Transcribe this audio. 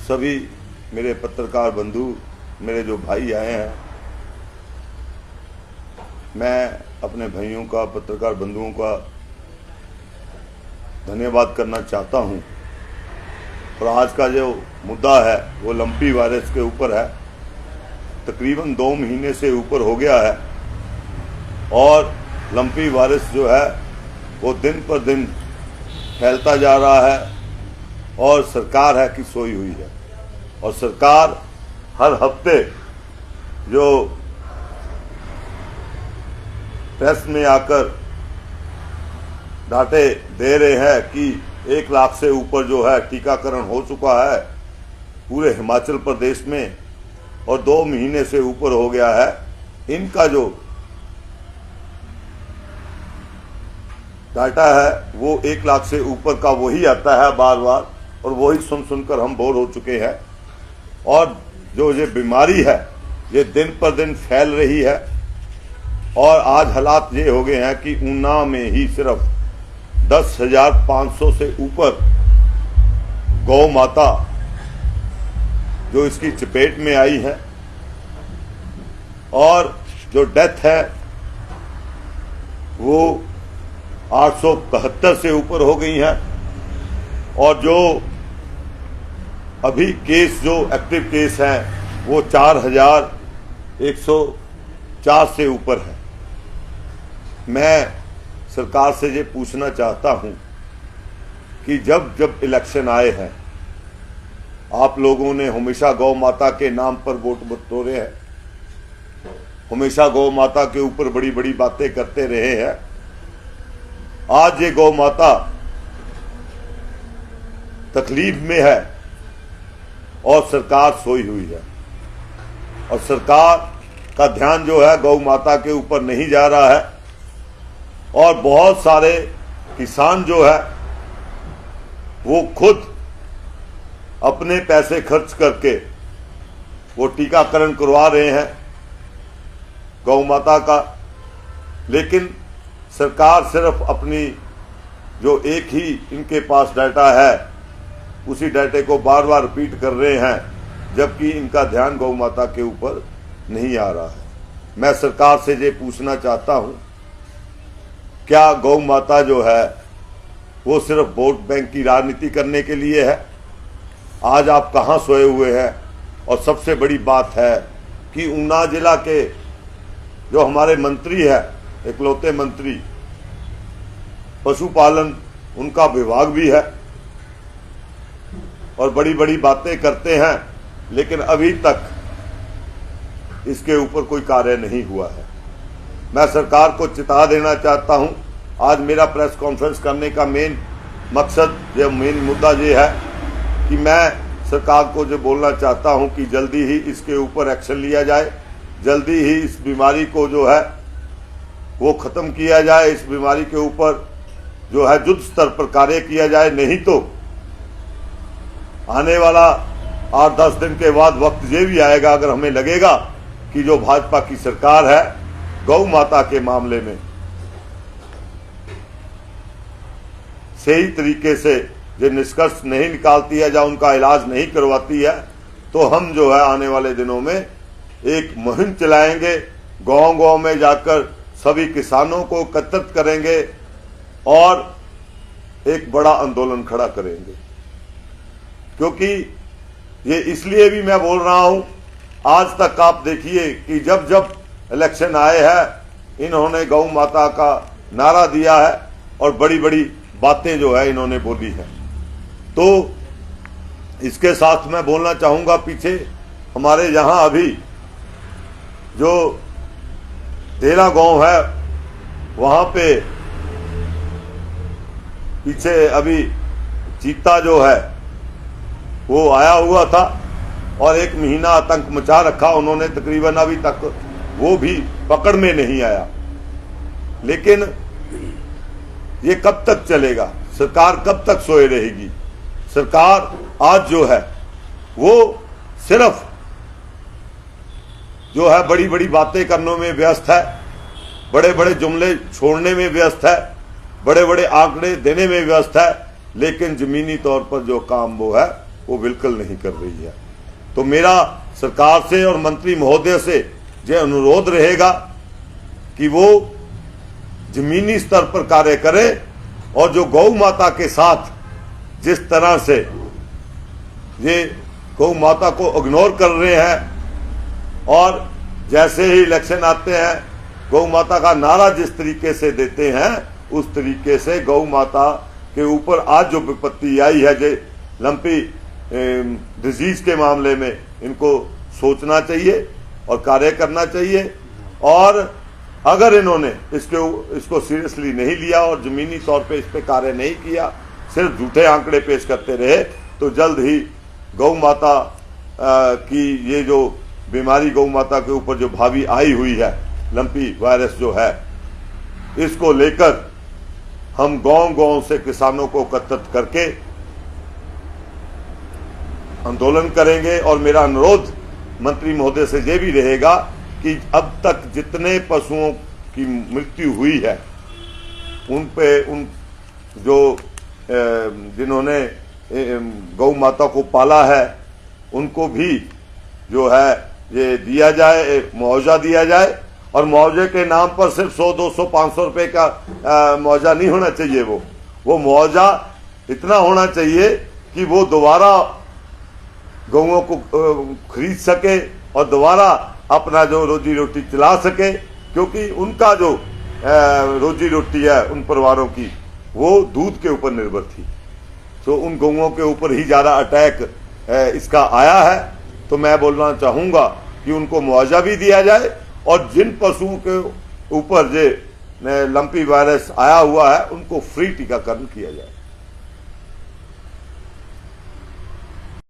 सभी मेरे पत्रकार बंधु, मेरे जो भाई आए हैं, मैं अपने भाइयों का, पत्रकार बंधुओं का धन्यवाद करना चाहता हूं। और आज का जो मुद्दा है वो लंपी वायरस के ऊपर है। तकरीबन 2 महीने से ऊपर हो गया है और लंपी वायरस जो है वो दिन पर दिन फैलता जा रहा है और सरकार है कि सोई हुई है। और सरकार हर हफ्ते जो प्रेस में आकर डाटे दे रहे हैं कि 1 लाख से ऊपर जो है टीकाकरण हो चुका है पूरे हिमाचल प्रदेश में और 2 महीने से ऊपर हो गया है, इनका जो डाटा है वो 1 लाख से ऊपर का वही आता है बार बार, और वही सुन सुनकर हम बोर हो चुके हैं। और जो ये बीमारी है ये दिन पर दिन फैल रही है और आज हालात ये हो गए हैं कि ऊना में ही सिर्फ 10,500 से ऊपर गौ माता जो इसकी चपेट में आई है और जो डेथ है वो 872 से ऊपर हो गई है। और जो अभी केस जो एक्टिव केस हैं वो 4,104 से ऊपर है। मैं सरकार से ये पूछना चाहता हूं कि जब जब इलेक्शन आए हैं आप लोगों ने हमेशा गौ माता के नाम पर वोट बटोरे हैं, हमेशा गौ माता के ऊपर बड़ी बड़ी बातें करते रहे हैं। आज ये गौ माता तकलीफ में है और सरकार सोई हुई है और सरकार का ध्यान जो है गौ माता के ऊपर नहीं जा रहा है। और बहुत सारे किसान जो है वो खुद अपने पैसे खर्च करके वो टीकाकरण करवा रहे हैं गौ माता का, लेकिन सरकार सिर्फ अपनी जो एक ही इनके पास डाटा है उसी डाटे को बार बार रिपीट कर रहे हैं, जबकि इनका ध्यान गौ माता के ऊपर नहीं आ रहा है। मैं सरकार से ये पूछना चाहता हूं, क्या गौ माता जो है वो सिर्फ वोट बैंक की राजनीति करने के लिए है? आज आप कहां सोए हुए हैं? और सबसे बड़ी बात है कि ऊना जिला के जो हमारे मंत्री है, इकलौते मंत्री पशुपालन, उनका विभाग भी है और बड़ी बड़ी बातें करते हैं, लेकिन अभी तक इसके ऊपर कोई कार्य नहीं हुआ है। मैं सरकार को चेता देना चाहता हूं, आज मेरा प्रेस कॉन्फ्रेंस करने का मेन मकसद, ये मेन मुद्दा ये है कि मैं सरकार को जो बोलना चाहता हूं कि जल्दी ही इसके ऊपर एक्शन लिया जाए, जल्दी ही इस बीमारी को जो है वो ख़त्म किया जाए, इस बीमारी के ऊपर जो है युद्ध स्तर पर कार्य किया जाए। नहीं तो आने वाला 8-10 दिन के बाद वक्त ये भी आएगा, अगर हमें लगेगा कि जो भाजपा की सरकार है गौ माता के मामले में सही तरीके से जो निष्कर्ष नहीं निकालती है या उनका इलाज नहीं करवाती है, तो हम जो है आने वाले दिनों में एक मुहिम चलाएंगे, गांव-गांव में जाकर सभी किसानों को एकत्रित करेंगे और एक बड़ा आंदोलन खड़ा करेंगे। क्योंकि ये इसलिए भी मैं बोल रहा हूं, आज तक आप देखिए कि जब जब इलेक्शन आए हैं इन्होंने गौ माता का नारा दिया है और बड़ी बड़ी बातें जो है इन्होंने बोली हैं। तो इसके साथ मैं बोलना चाहूंगा, पीछे हमारे यहाँ अभी जो तेरा गांव है वहां पे पीछे अभी चीता जो है वो आया हुआ था और 1 महीना आतंक मचा रखा उन्होंने, तकरीबन अभी तक वो भी पकड़ में नहीं आया। लेकिन ये कब तक चलेगा? सरकार कब तक सोए रहेगी? सरकार आज जो है वो सिर्फ जो है बड़ी बड़ी बातें करने में व्यस्त है, बड़े बड़े जुमले छोड़ने में व्यस्त है, बड़े बड़े आंकड़े देने में व्यस्त है, लेकिन जमीनी तौर पर जो काम वो है वो बिल्कुल नहीं कर रही है। तो मेरा सरकार से और मंत्री महोदय से यह अनुरोध रहेगा कि वो जमीनी स्तर पर कार्य करे और जो गौ माता के साथ जिस तरह से ये गौ माता को इग्नोर कर रहे हैं और जैसे ही इलेक्शन आते हैं गौ माता का नारा जिस तरीके से देते हैं उस तरीके से गौ माता के ऊपर आज जो विपत्ति आई है, जो लंपी डिजीज के मामले में, इनको सोचना चाहिए और कार्य करना चाहिए। और अगर इन्होंने इसको सीरियसली नहीं लिया और जमीनी तौर पे इस पे कार्य नहीं किया, सिर्फ झूठे आंकड़े पेश करते रहे, तो जल्द ही गौ माता की ये जो बीमारी गौ माता के ऊपर जो भावी आई हुई है, लंपी वायरस जो है, इसको लेकर हम गांव-गांव से किसानों को एकत्रित करके आंदोलन करेंगे। और मेरा अनुरोध मंत्री महोदय से ये भी रहेगा कि अब तक जितने पशुओं की मृत्यु हुई है उन पे उन जो जिन्होंने गौ माता को पाला है उनको भी जो है ये दिया जाए, मुआवजा दिया जाए। और मुआवजे के नाम पर सिर्फ 100, 200, 500 रुपए का मुआवजा नहीं होना चाहिए। वो मुआवजा इतना होना चाहिए कि वो दोबारा गौओं को खरीद सके और दोबारा अपना जो रोजी रोटी चला सके, क्योंकि उनका जो रोजी रोटी है उन परिवारों की वो दूध के ऊपर निर्भर थी। तो उन गौओं के ऊपर ही ज़्यादा अटैक इसका आया है। तो मैं बोलना चाहूँगा कि उनको मुआवजा भी दिया जाए और जिन पशुओं के ऊपर जो लंपी वायरस आया हुआ है उनको फ्री टीकाकरण किया जाए।